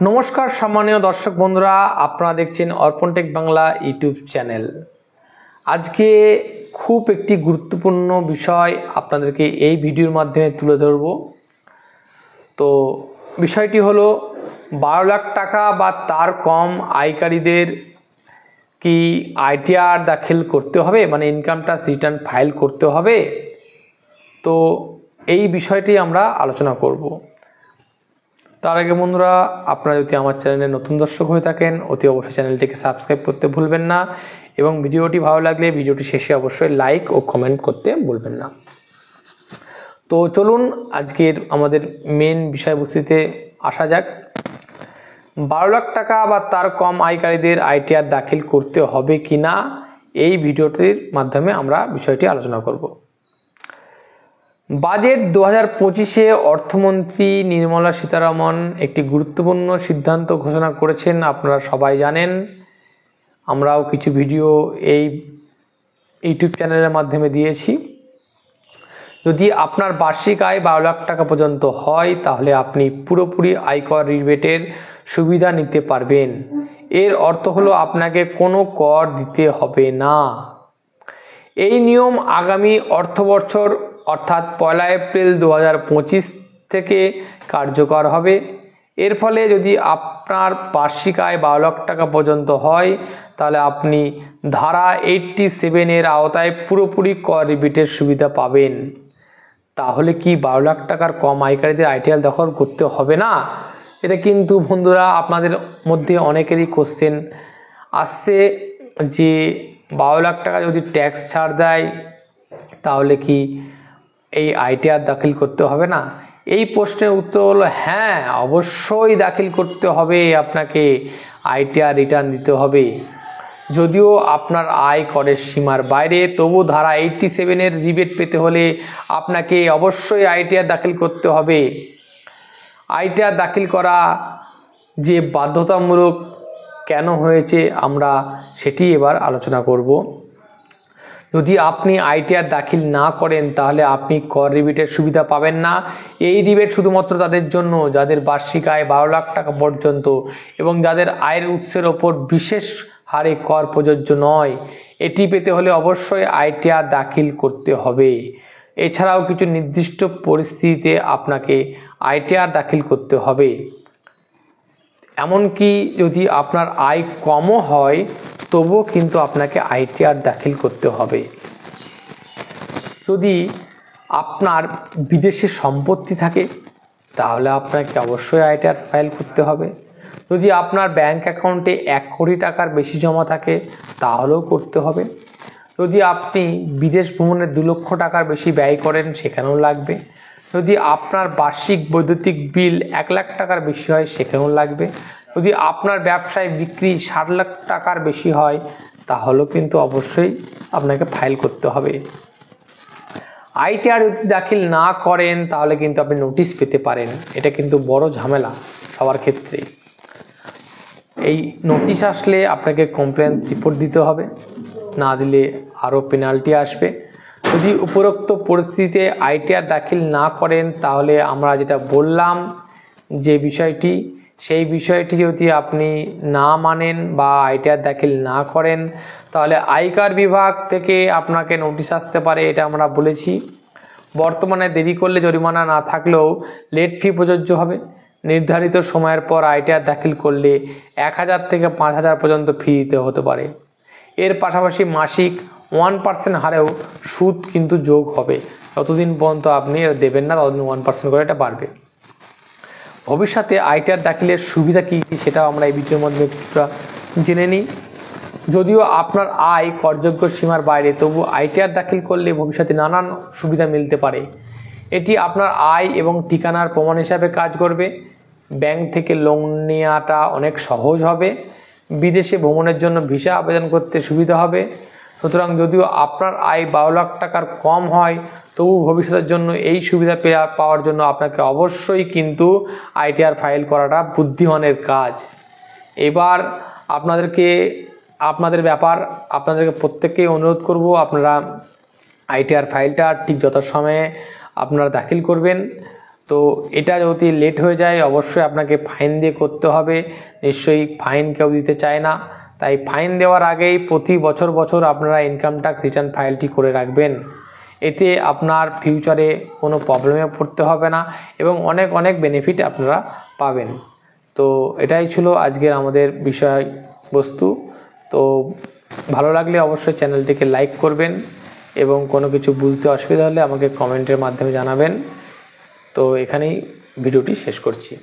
নমস্কার সম্মানীয় দর্শক বন্ধুরা, আপনারা দেখছেন অর্পণ টেক বাংলা ইউটিউব চ্যানেল। আজকে খুব একটি গুরুত্বপূর্ণ বিষয় আপনাদেরকে এই ভিডিওর মাধ্যমে তুলে ধরব। তো বিষয়টি হলো 12 লাখ টাকা বা তার কম আয়কারীদের কি আইটিআর দাখিল করতে হবে, মানে ইনকাম ট্যাক্স রিটার্ন ফাইল করতে হবে। তো এই বিষয়টি আমরা আলোচনা করব। তার আগে বন্ধুরা, আপনারা যদি আমার চ্যানেলে নতুন দর্শক হয়ে থাকেন অতি অবশ্যই চ্যানেলটিকে সাবস্ক্রাইব করতে ভুলবেন না, এবং ভিডিওটি ভালো লাগলে ভিডিওটি শেষে অবশ্যই লাইক ও কমেন্ট করতে ভুলবেন না। তো চলুন আজকের আমাদের মেন বিষয়বস্তুতে আসা যাক। 12 লাখ টাকা বা তার কম আয়কারীদের আইটিআর দাখিল করতে হবে কিনা, এই ভিডিওটির মাধ্যমে আমরা বিষয়টি আলোচনা করব। বাজেট 2025-এ অর্থমন্ত্রী নির্মলা সীতারামন একটি গুরুত্বপূর্ণ সিদ্ধান্ত ঘোষণা করেছেন। আপনারা সবাই জানেন, আমরাও কিছু ভিডিও এই ইউটিউব চ্যানেলের মাধ্যমে দিয়েছি। যদি আপনার বার্ষিক আয় 12 লাখ টাকা পর্যন্ত হয় তাহলে আপনি পুরোপুরি আয়কর রিবেটের সুবিধা নিতে পারবেন। এর অর্থ হলো আপনাকে কোনো কর দিতে হবে না। এই নিয়ম আগামী অর্থবছর অর্থাৎ 1 এপ্রিল 2025 থেকে কার্যকর হবে। এর ফলে যদি আপনার বার্ষিক আয় 12 লাখ টাকা পর্যন্ত হয় তাহলে আপনি ধারা 87-এর আওতায় পুরোপুরি কর রিবেটের সুবিধা পাবেন। তাহলে কি 12 লাখ টাকার কম আয়কারীদের আইটিআর দাখিল করতে হবে না? এটা কিন্তু বন্ধুরা আপনাদের মধ্যে অনেকেরই কোশ্চেন আসছে যে 12 লাখ টাকা যদি ট্যাক্স ছাড় দেয় তাহলে কি এই আইটিআর দাখিল করতে হবে না? এই প্রশ্নের উত্তর হলো হ্যাঁ, অবশ্যই দাখিল করতে হবে। আপনাকে আইটিআর রিটার্ন দিতে হবে। যদিও আপনার আয় করের সীমার বাইরে, তবু ধারা 87-এর রিবেট পেতে হলে আপনাকে অবশ্যই আইটিআর দাখিল করতে হবে। আইটিআর দাখিল করা যে বাধ্যতামূলক কেন হয়েছে আমরা সেটি এবার আলোচনা করব। যদি আপনি আইটিআর দাখিল না করেন তাহলে আপনি কর রিবেটের সুবিধা পাবেন না। এই রিবেট শুধুমাত্র তাদের জন্য যাদের বার্ষিক আয় 12 লাখ টাকা পর্যন্ত এবং যাদের আয়ের উৎসের ওপর বিশেষ হারে কর প্রযোজ্য নয়। এটি পেতে হলে অবশ্যই আইটিআর দাখিল করতে হবে। এছাড়াও কিছু নির্দিষ্ট পরিস্থিতিতে আপনাকে আইটিআর দাখিল করতে হবে। এমনকি যদি আপনার আয় কমও হয় তবুও কিন্তু আপনাকে আইটিআর দাখিল করতে হবে। যদি আপনার বিদেশে সম্পত্তি থাকে তাহলে আপনাকে অবশ্যই আইটিআর ফাইল করতে হবে। যদি আপনার ব্যাংক অ্যাকাউন্টে 1 কোটি টাকার বেশি জমা থাকে তাহলেও করতে হবে। যদি আপনি বিদেশ ভ্রমণে 2 লক্ষ টাকার বেশি ব্যয় করেন সেখানেও লাগবে। যদি আপনার বার্ষিক বৈদ্যুতিক বিল 1 লাখ টাকার বেশি হয় সেখানেও লাগবে। যদি আপনার ব্যবসায় বিক্রি 60 লাখ টাকার বেশি হয় তাহলেও কিন্তু অবশ্যই আপনাকে ফাইল করতে হবে। আইটিআর যদি দাখিল না করেন তাহলে কিন্তু আপনি নোটিশ পেতে পারেন। এটা কিন্তু বড় ঝামেলা সবার ক্ষেত্রে। এই নোটিশ আসলে আপনাকে কমপ্লেন্স রিপোর্ট দিতে হবে, না দিলে আরও পেনাল্টি আসবে। যদি উপরোক্ত পরিস্থিতিতে আইটিআর দাখিল না করেন তাহলে আমরা যেটা বললাম যে বিষয়টি, সেই বিষয়টি যদি আপনি না মানেন বা আইটিআর দাখিল না করেন তাহলে আয়কর বিভাগ থেকে আপনাকে নোটিশ আসতে পারে। এটা আমরা বলেছি। বর্তমানে দেরি করলে জরিমানা না থাকলেও লেট ফি প্রযোজ্য হবে। নির্ধারিত সময়ের পর আইটিআর দাখিল করলে 1000 থেকে 5000 পর্যন্ত ফি দিতে হতে পারে। এর পাশাপাশি মাসিক 1% হারেও সুদ কিন্তু যোগ হবে। যতদিন পর্যন্ত আপনি এটা দেবেন না ততদিন 1% করে এটা বাড়বে। ভবিষ্যতে আইটিআর দাখিলের সুবিধা কী সেটাও আমরা এই ভিডিওর মধ্যে কিছুটা জেনে নিই। যদিও আপনার আয় করযোগ্য সীমার বাইরে, তবু আইটিআর দাখিল করলে ভবিষ্যতে নানান সুবিধা মিলতে পারে। এটি আপনার আয় এবং ঠিকানার প্রমাণ হিসাবে কাজ করবে। ব্যাংক থেকে লোন নেওয়াটা অনেক সহজ হবে। বিদেশে ভ্রমণের জন্য ভিসা আবেদন করতে সুবিধা হবে। সুতরাং যদিও আপনার আয় 12 লাখ টাকার কম হয় তবু ভবিষ্যতের জন্য এই সুবিধা পাওয়ার জন্য আপনাকে অবশ্যই কিন্তু আইটিআর ফাইল করাটা বুদ্ধিমানের কাজ। এবার আপনাদেরকে প্রত্যেককেই অনুরোধ করব, আপনারা আইটিআর ফাইলটা ঠিক যথাসময়ে আপনারা দাখিল করবেন। তো এটা যদি লেট হয়ে যায় অবশ্যই আপনাকে ফাইন দিয়ে করতে হবে। নিশ্চয়ই ফাইন কেউ দিতে চায় না, তাই ফাইন দেওয়ার আগেই প্রতি বছর আপনারা ইনকাম ট্যাক্স রিটার্ন ফাইলটি করে রাখবেন। এতে আপনার ফিউচারে কোনো প্রবলেমে পড়তে হবে না এবং অনেক বেনিফিট আপনারা পাবেন। তো এটাই ছিল আজকের আমাদের বিষয়বস্তু। তো ভালো লাগলে অবশ্যই চ্যানেলটিকে লাইক করবেন এবং কোনো কিছু বুঝতে অসুবিধা হলে আমাকে কমেন্টের মাধ্যমে জানাবেন। তো এখানেই ভিডিওটি শেষ করছি।